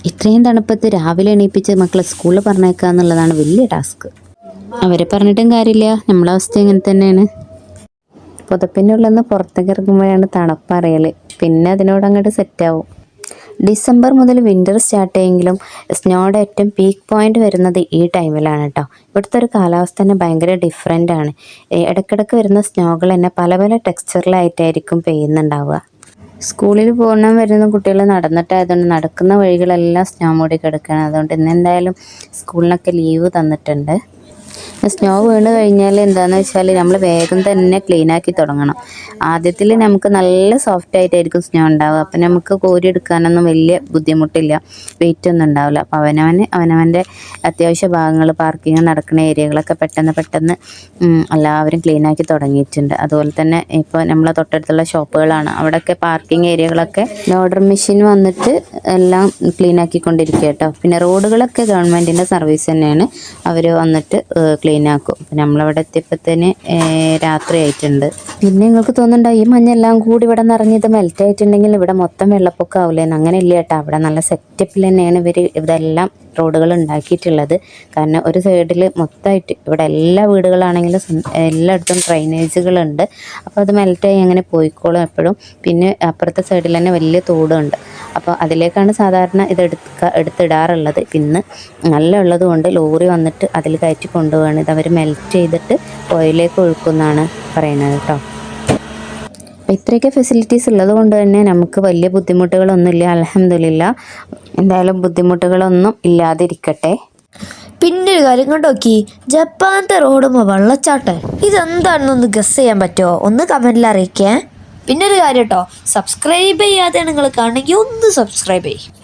ഇത്രയും തണുപ്പത്ത് രാവിലെ എണീപ്പിച്ച് മക്കളെ സ്കൂളിൽ പറഞ്ഞേക്കുക എന്നുള്ളതാണ് വലിയ ടാസ്ക്. അവരെ പറഞ്ഞിട്ടും കാര്യമില്ല, നമ്മളെ അവസ്ഥ ഇങ്ങനെ തന്നെയാണ്. പുതപ്പിൻ്റെ ഉള്ളിൽ നിന്ന് പുറത്തേക്ക് ഇറങ്ങുമ്പോഴാണ് തണുപ്പറിയൽ, പിന്നെ അതിനോട് അങ്ങോട്ട് സെറ്റാവും. ഡിസംബർ മുതൽ വിൻ്റർ സ്റ്റാർട്ട് ചെയ്യെങ്കിലും സ്നോയുടെ ഏറ്റവും പീക്ക് പോയിന്റ് വരുന്നത് ഈ ടൈമിലാണ് കേട്ടോ. ഇവിടുത്തെ ഒരു കാലാവസ്ഥ തന്നെ ഭയങ്കര ഡിഫറെൻ്റ് ആണ്. ഇടയ്ക്കിടയ്ക്ക് വരുന്ന സ്നോകൾ തന്നെ പല പല ടെക്സ്ചറിലായിട്ടായിരിക്കും പെയ്യുന്നുണ്ടാവുക. സ്കൂളിൽ പോകണം വരുന്ന കുട്ടികൾ നടന്നിട്ടായതുകൊണ്ട് നടക്കുന്ന വഴികളെല്ലാം സ്നോ മൂടി കിടക്കുകയാണ്. അതുകൊണ്ട് ഇന്നെന്തായാലും സ്കൂളിനൊക്കെ ലീവ് തന്നിട്ടുണ്ട്. സ്നോ വീണ് കഴിഞ്ഞാൽ എന്താണെന്ന് വെച്ചാൽ നമ്മൾ വേഗം തന്നെ ക്ലീനാക്കി തുടങ്ങണം. ആദ്യത്തിൽ നമുക്ക് നല്ല സോഫ്റ്റ് ആയിട്ടായിരിക്കും സ്നോ ഉണ്ടാവുക. അപ്പം നമുക്ക് കോരിയെടുക്കാനൊന്നും വലിയ ബുദ്ധിമുട്ടില്ല, വെയിറ്റ് ഒന്നും ഉണ്ടാവില്ല. അപ്പോൾ അവനവൻ്റെ അത്യാവശ്യ ഭാഗങ്ങൾ, പാർക്കിങ് നടക്കുന്ന ഏരിയകളൊക്കെ പെട്ടെന്ന് എല്ലാവരും ക്ലീനാക്കി തുടങ്ങിയിട്ടുണ്ട്. അതുപോലെ തന്നെ ഇപ്പോൾ നമ്മളെ തൊട്ടടുത്തുള്ള ഷോപ്പുകളാണ്, അവിടെയൊക്കെ പാർക്കിംഗ് ഏരിയകളൊക്കെ ലോഡർ മെഷീൻ വന്നിട്ട് എല്ലാം ക്ലീനാക്കിക്കൊണ്ടിരിക്കുക കേട്ടോ. പിന്നെ റോഡുകളൊക്കെ ഗവൺമെൻറ്റിൻ്റെ സർവീസ് തന്നെയാണ്, അവർ വന്നിട്ട് ക്ലീൻ ആക്കും. അപ്പം നമ്മളവിടെ എത്തിയപ്പോഴത്തേന് രാത്രി ആയിട്ടുണ്ട്. പിന്നെ നിങ്ങൾക്ക് തോന്നുന്നുണ്ടോ ഈ മഞ്ഞെല്ലാം കൂടി ഇവിടെ നിറഞ്ഞത് മെൽറ്റ് ആയിട്ടുണ്ടെങ്കിൽ ഇവിടെ മൊത്തം വെള്ളപ്പൊക്കം ആവില്ലേന്ന്? അങ്ങനെ ഇല്ല കേട്ടോ. അവിടെ നല്ല സെറ്റപ്പിൽ തന്നെയാണ് ഇതെല്ലാം റോഡുകൾ ഉണ്ടാക്കിയിട്ടുള്ളത്. കാരണം ഒരു സൈഡിൽ മൊത്തമായിട്ട് ഇവിടെ എല്ലാ വീടുകളാണെങ്കിലും എല്ലായിടത്തും ഡ്രൈനേജുകളുണ്ട്. അപ്പോൾ അത് മെൽറ്റായി അങ്ങനെ പോയിക്കോളും എപ്പോഴും. പിന്നെ അപ്പുറത്തെ സൈഡിൽ തന്നെ വലിയ തോടുണ്ട്. അപ്പോൾ അതിലേക്കാണ് സാധാരണ ഇത് എടുത്തിടാറുള്ളത്. പിന്നെ നല്ല ഉള്ളത് കൊണ്ട് ലോറി വന്നിട്ട് അതിൽ കയറ്റി കൊണ്ടുപോവാണ്. ഇത് അവർ മെൽറ്റ് ചെയ്തിട്ട് ഓയിലേക്ക് ഒഴുക്കുമെന്നാണ് പറയുന്നത് കേട്ടോ. അപ്പോൾ ഇത്രയൊക്കെ ഫെസിലിറ്റീസ് ഉള്ളത് കൊണ്ട് തന്നെ നമുക്ക് വലിയ ബുദ്ധിമുട്ടുകളൊന്നുമില്ല, അൽഹംദുലില്ലാ. എന്തായാലും ബുദ്ധിമുട്ടുകളൊന്നും ഇല്ലാതിരിക്കട്ടെ. പിന്നെ ഒരു കാര്യം കണ്ടോക്കി, ജപ്പാനത്തെ റോഡുമ്പോൾ വെള്ളച്ചാട്ടം ഇതെന്താണെന്നൊന്ന് ഗസ് ചെയ്യാൻ പറ്റുമോ? ഒന്ന് കമൻറ്റിൽ അറിയിക്കേ. പിന്നെ ഒരു കാര്യം കേട്ടോ, സബ്സ്ക്രൈബ് ചെയ്യാതെ നിങ്ങൾ കാണണമെങ്കിൽ ഒന്ന് സബ്സ്ക്രൈബ് ചെയ്യും.